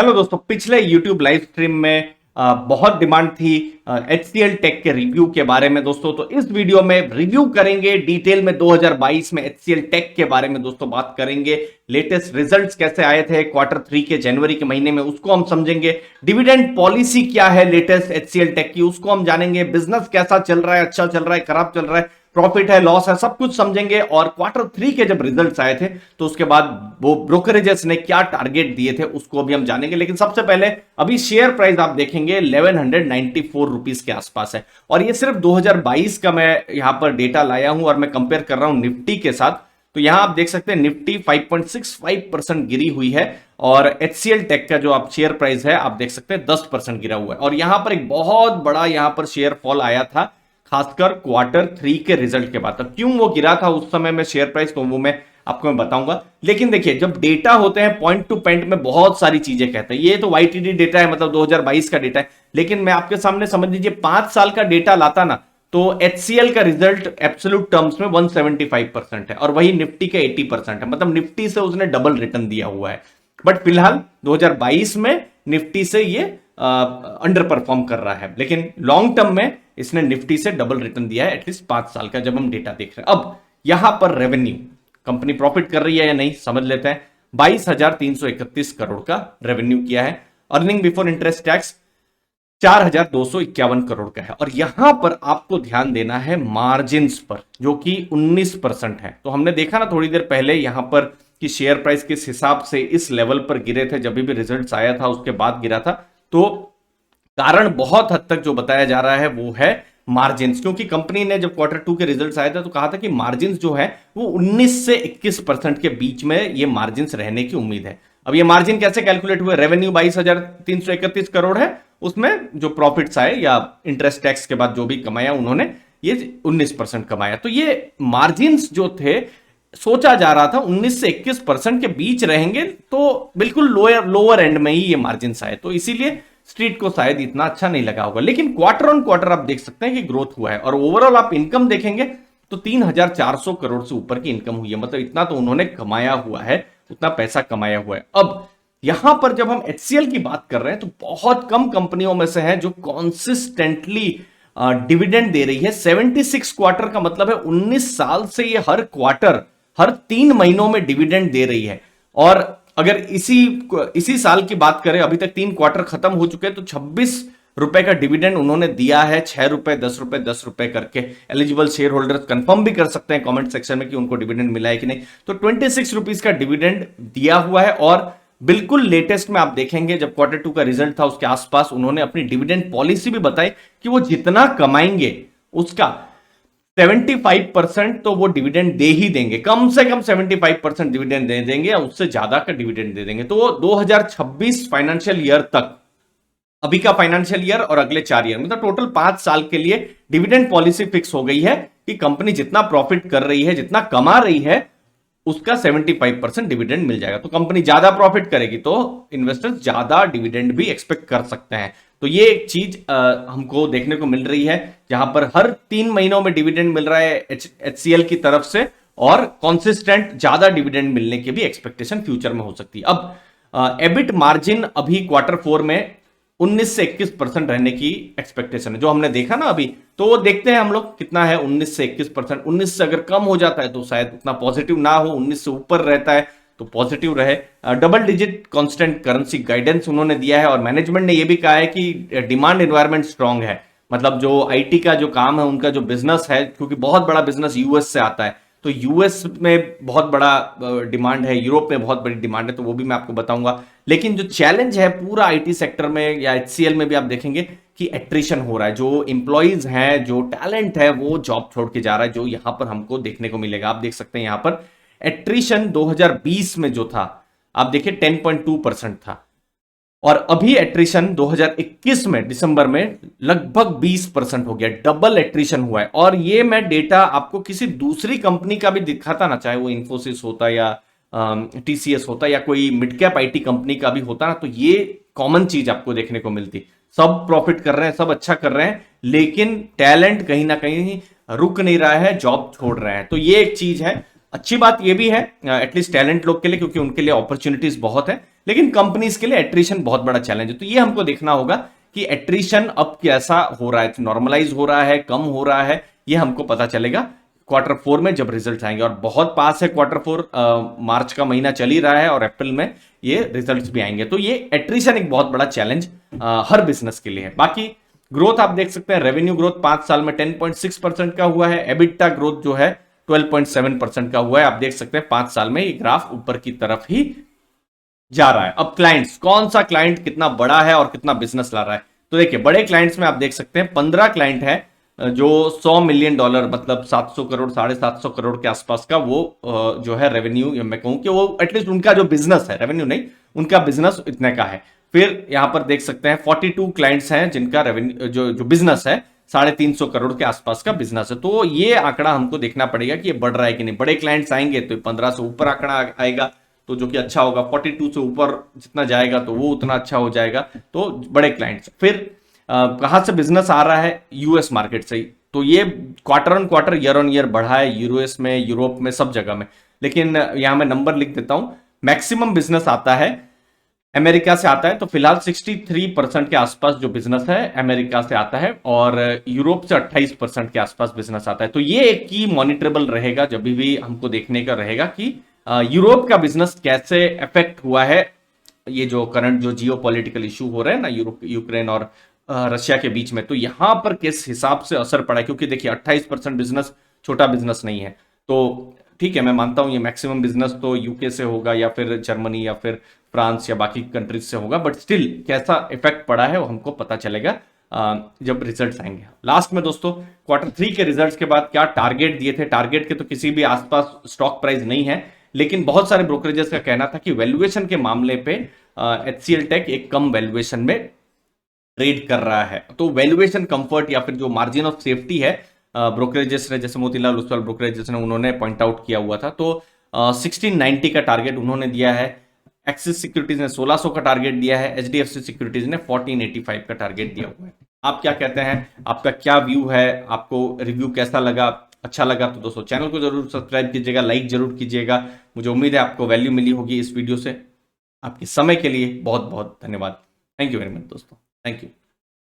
Hello दोस्तों, पिछले YouTube live stream में बहुत डिमांड थी HCL टेक के रिव्यू के बारे में दोस्तों। तो इस वीडियो में रिव्यू करेंगे डिटेल में 2022 में HCL टेक के बारे में दोस्तों बात करेंगे। लेटेस्ट रिजल्ट्स कैसे आए थे Q3 के जनवरी के महीने में उसको हम समझेंगे। डिविडेंड पॉलिसी क्या है लेटेस्ट HCL टेक की उसको हम जानेंगे। बिजनेस कैसा चल रहा है, अच्छा चल रहा है, खराब चल रहा है, प्रॉफिट है, लॉस है, सब कुछ समझेंगे। और Q3 के जब रिजल्ट्स आए थे तो उसके बाद वो ब्रोकरेजेस ने क्या टारगेट दिए थे उसको भी हम जानेंगे। लेकिन सबसे पहले अभी शेयर प्राइस आप देखेंगे 1194 रुपीस के आसपास है। और ये सिर्फ 2022 का मैं यहां पर डेटा लाया हूं और मैं कंपेयर कर रहा हूं निफ्टी के साथ। तो यहां आप देख सकते हैं निफ्टी 5.65% गिरी हुई है और HCL टेक का जो आप शेयर प्राइस है आप देख सकते हैं 10% गिरा हुआ है। और यहां पर एक बहुत बड़ा यहां पर शेयर फॉल आया था, खासकर Q3 के रिजल्ट के बाद। तब क्यों वो गिरा था उस समय में शेयर प्राइस, तो वो मैं आपको बताऊंगा। लेकिन देखिए, जब डेटा होते हैं पॉइंट टू पॉइंट में बहुत सारी चीजें कहते हैं। ये तो YTD डेटा है, मतलब 2022 का डेटा है। लेकिन मैं आपके सामने समझ लीजिए 5 साल का डेटा लाता ना, तो HCL का रिजल्ट एब्सोल्यूट टर्म्स में 175% है और वही निफ्टी के 80% है। मतलब निफ्टी से उसने डबल रिटर्न दिया हुआ है। बट फिलहाल 2022 में निफ्टी से ये अंडर परफॉर्म कर रहा है। लेकिन लॉन्ग टर्म में इसने निफ्टी से डबल रिटर्न दिया है, एटलीस्ट 5 साल का जब हम डेटा देख रहे हैं। अब यहां पर रेवेन्यू, कंपनी प्रॉफिट कर रही है या नहीं समझ लेते हैं। 22,331 करोड़ का रेवेन्यू किया है। Earning before interest tax 4,251 crore का है। और यहां पर आपको ध्यान देना है मार्जिन्स पर, जो कि 19% है। तो हमने देखा ना थोड़ी देर पहले यहां पर कि शेयर प्राइस किस हिसाब से इस लेवल पर गिरे थे, जब भी रिजल्ट्स आया था उसके बाद गिरा था। तो कारण बहुत हद तक जो बताया जा रहा है वो है मार्जिन्स। क्योंकि कंपनी ने जब Q2 के रिजल्ट्स आए थे तो कहा था कि मार्जिन्स जो है वो 19 से 21% के बीच में ये मार्जिन्स रहने की उम्मीद है। अब ये मार्जिन कैसे कैलकुलेट हुए? रेवेन्यू 22,331 करोड़ है, उसमें जो प्रॉफिट्स आए या इंटरेस्ट टैक्स के बाद जो भी कमाया उन्होंने, ये 19% कमाया। तो ये मार्जिन्स जो थे, सोचा जा रहा था 19 से 21% के बीच रहेंगे, तो बिल्कुल लोअर एंड में ही ये मार्जिन्स आए। तो इसीलिए स्ट्रीट को शायद इतना अच्छा नहीं लगा होगा। लेकिन क्वार्टर ऑन क्वार्टर आप देख सकते हैं कि ग्रोथ हुआ है। और ओवरऑल आप इनकम देखेंगे तो 3,400 करोड़ से ऊपर की इनकम हुई है। मतलब इतना तो उन्होंने कमाया हुआ है, उतना पैसा कमाया हुआ है। अब यहां पर जब हम HCL की बात कर रहे हैं तो बहुत कम कंपनियों में से है जो कॉन्सिस्टेंटली डिविडेंड दे रही है। 76 क्वार्टर का मतलब है 19 साल से ये हर क्वार्टर, हर 3 महीनों में डिविडेंड दे रही है। और अगर इसी साल की बात करें, अभी तक 3 क्वार्टर खत्म हो चुके हैं, तो 26 रुपए का डिविडेंड उन्होंने दिया है। 6 रुपए, 10 रुपए, 10 रुपए करके। एलिजिबल शेयर होल्डर्स कंफर्म भी कर सकते हैं कमेंट सेक्शन में कि उनको डिविडेंड मिला है कि नहीं। तो 26 रुपीज का डिविडेंड दिया हुआ है। और बिल्कुल लेटेस्ट में आप देखेंगे जब Q2 का रिजल्ट था उसके आसपास उन्होंने अपनी डिविडेंड पॉलिसी भी बताई कि वो जितना कमाएंगे उसका 75% तो वो डिविडेंड दे ही देंगे। कम से कम 75% डिविडेंड दे देंगे या उससे ज्यादा का डिविडेंड दे देंगे। तो 2026 फाइनेंशियल ईयर तक, अभी का फाइनेंशियल ईयर और अगले 4 ईयर, मतलब टोटल 5 साल के लिए डिविडेंड पॉलिसी फिक्स हो गई है कि कंपनी जितना प्रॉफिट कर रही है, जितना कमा रही है, उसका 75% डिविडेंड मिल जाएगा। तो कंपनी ज्यादा प्रॉफिट करेगी तो इन्वेस्टर्स ज्यादा डिविडेंड भी एक्सपेक्ट कर सकते हैं। तो ये एक चीज हमको देखने को मिल रही है, जहां पर हर 3 महीनों में डिविडेंड मिल रहा है HCL की तरफ से, और कॉन्सिस्टेंट ज्यादा डिविडेंड मिलने की भी एक्सपेक्टेशन फ्यूचर में हो सकती है। अब एबिट मार्जिन अभी Q4 में 19 से 21% रहने की एक्सपेक्टेशन है, जो हमने देखा ना अभी। तो देखते हैं हम लोग कितना है 19 से 21%। 19 से अगर कम हो जाता है तो शायद उतना पॉजिटिव ना हो, 19 से ऊपर रहता है तो पॉजिटिव रहे। Double digit constant currency guidance उन्होंने दिया है। और मैनेजमेंट ने यह भी कहा है कि डिमांड एनवायरनमेंट स्ट्रांग है। मतलब जो IT का जो काम है, उनका जो बिजनेस है, क्योंकि बहुत बड़ा बिजनेस US से आता है, तो US में बहुत बड़ा डिमांड है, यूरोप में बहुत बड़ी डिमांड है, तो वो भी मैं आपको बताऊंगा। लेकिन जो चैलेंज है पूरा IT सेक्टर में या HCL में भी आप देखेंगे कि एट्रिशन हो रहा है। जो इंप्लॉइज हैं, जो टैलेंट है, वो जॉब छोड़ के जा रहा है, जो यहां पर हमको देखने को मिलेगा। आप देख सकते हैं यहां पर एट्रिशन 2020 में जो था, आप देखिए 10.2% था, और अभी एट्रिशन 2021 में दिसंबर में लगभग 20% हो गया। डबल एट्रिशन हुआ है। और ये मैं डेटा आपको किसी दूसरी कंपनी का भी दिखाता ना, चाहे वो इन्फोसिस होता या TCS होता या कोई मिड कैप IT कंपनी का भी होता ना, तो ये कॉमन चीज आपको देखने को मिलती। सब प्रॉफिट कर रहे हैं, सब अच्छा कर रहे हैं, लेकिन टैलेंट कहीं ना कहीं रुक नहीं रहा है, जॉब छोड़ रहे हैं। तो ये एक चीज है। अच्छी बात ये भी है एटलीस्ट टैलेंट लोग के लिए, क्योंकि उनके लिए अपॉर्चुनिटीज बहुत है, लेकिन कंपनीज के लिए एट्रिशन बहुत बड़ा चैलेंज है। तो ये हमको देखना होगा कि एट्रिशन अब कैसा हो रहा है, नॉर्मलाइज हो रहा है, कम हो रहा है, ये हमको पता चलेगा क्वार्टर 4 में जब रिजल्ट आएंगे। और बहुत पास है क्वार्टर 4, मार्च का महीना चल ही रहा है और अप्रैल में ये रिजल्ट्स भी आएंगे। तो ये एट्रिशन एक बहुत बड़ा चैलेंज हर बिजनेस के लिए है। बाकी ग्रोथ आप देख सकते हैं, रेवेन्यू ग्रोथ 5 साल में 10.6% का हुआ है, एबिटा ग्रोथ जो है 12.7% का हुआ है। आप देख सकते हैं 5 साल में ये ग्राफ ऊपर की तरफ ही जा रहा है। अब क्लाइंट्स, कौन सा क्लाइंट कितना बड़ा है और कितना बिजनेस ला रहा है, तो देखिए बड़े क्लाइंट्स में आप देख सकते हैं 15 क्लाइंट है जो $100 मिलियन मतलब 700 करोड़ 750 करोड़ के आसपास का वो जो है रेवेन्यू, या मैं कहूं कि वो एटलीस्ट उनका जो बिजनेस है, रेवेन्यू नहीं, उनका बिजनेस इतने का है। फिर यहां पर देख सकते हैं 42 क्लाइंट्स हैं जिनका रेवेन्यू जो बिजनेस है 350 करोड़ के आसपास का बिजनेस है। तो ये आंकड़ा हमको देखना पड़ेगा कि ये बढ़ रहा है कि नहीं। बड़े क्लाइंट्स आएंगे तो 15 से ऊपर आंकड़ा आएगा, तो जो कि अच्छा होगा। 42 से ऊपर जितना जाएगा तो वो उतना अच्छा हो जाएगा। तो बड़े क्लाइंट्स। फिर कहां से बिजनेस आ रहा है, यूएस मार्केट से ही। तो ये quarter on quarter, year on year बढ़ा है यूएस में, यूरोप में, सब जगह में। लेकिन यहां मैं नंबर लिख देता हूं, मैक्सिमम बिजनेस आता है अमेरिका से आता है। तो फिलहाल 63% के आसपास जो बिजनेस है अमेरिका से आता है, और यूरोप से 28% के आसपास बिजनेस आता है। तो ये एक की मॉनिटरेबल रहेगा, जब भी हमको देखने का रहेगा कि यूरोप का बिजनेस कैसे अफेक्ट हुआ है, ये जो करंट जो जियो पॉलिटिकल इशू हो रहे हैं ना यूक्रेन और रशिया के बीच में, तो यहां पर किस हिसाब से असर पड़ा है। क्योंकि देखिए 28% बिजनेस छोटा बिजनेस नहीं है। तो ठीक है, मैं मानता हूं ये मैक्सिमम बिजनेस तो यूके से होगा, या फिर जर्मनी, या फिर फ्रांस, या बाकी कंट्रीज से होगा, बट स्टिल कैसा इफेक्ट पड़ा है वो हमको पता चलेगा जब रिजल्ट्स आएंगे। लास्ट में दोस्तों, क्वार्टर 3 के रिजल्ट्स के बाद क्या टारगेट दिए थे, टारगेट के तो किसी भी आसपास स्टॉक प्राइस नहीं है, लेकिन बहुत सारे ब्रोकरेजेस का कहना था कि वैल्यूएशन के मामले पे HCL टेक एक कम वैल्यूएशन में ट्रेड कर रहा है। तो वैल्यूएशन कंफर्ट या फिर जो मार्जिन ऑफ सेफ्टी है ब्रोकरेजेस ने, जैसे मोतीलाल ओसवाल ब्रोकरेजेस ने, उन्होंने पॉइंट आउट किया हुआ था। तो 1690 का टारगेट उन्होंने दिया है। एक्सिस सिक्योरिटीज ने 1600 का टारगेट दिया है। HDFC सिक्योरिटीज ने 1485 का टारगेट दिया हुआ है। आप क्या कहते हैं, आपका क्या व्यू है, आपको रिव्यू कैसा लगा? अच्छा लगा तो दोस्तों चैनल को जरूर सब्सक्राइब कीजिएगा, लाइक जरूर कीजिएगा। मुझे उम्मीद है आपको वैल्यू मिली होगी इस वीडियो से। आपके समय के लिए बहुत बहुत धन्यवाद। थैंक यू वेरी मच दोस्तों, थैंक यू।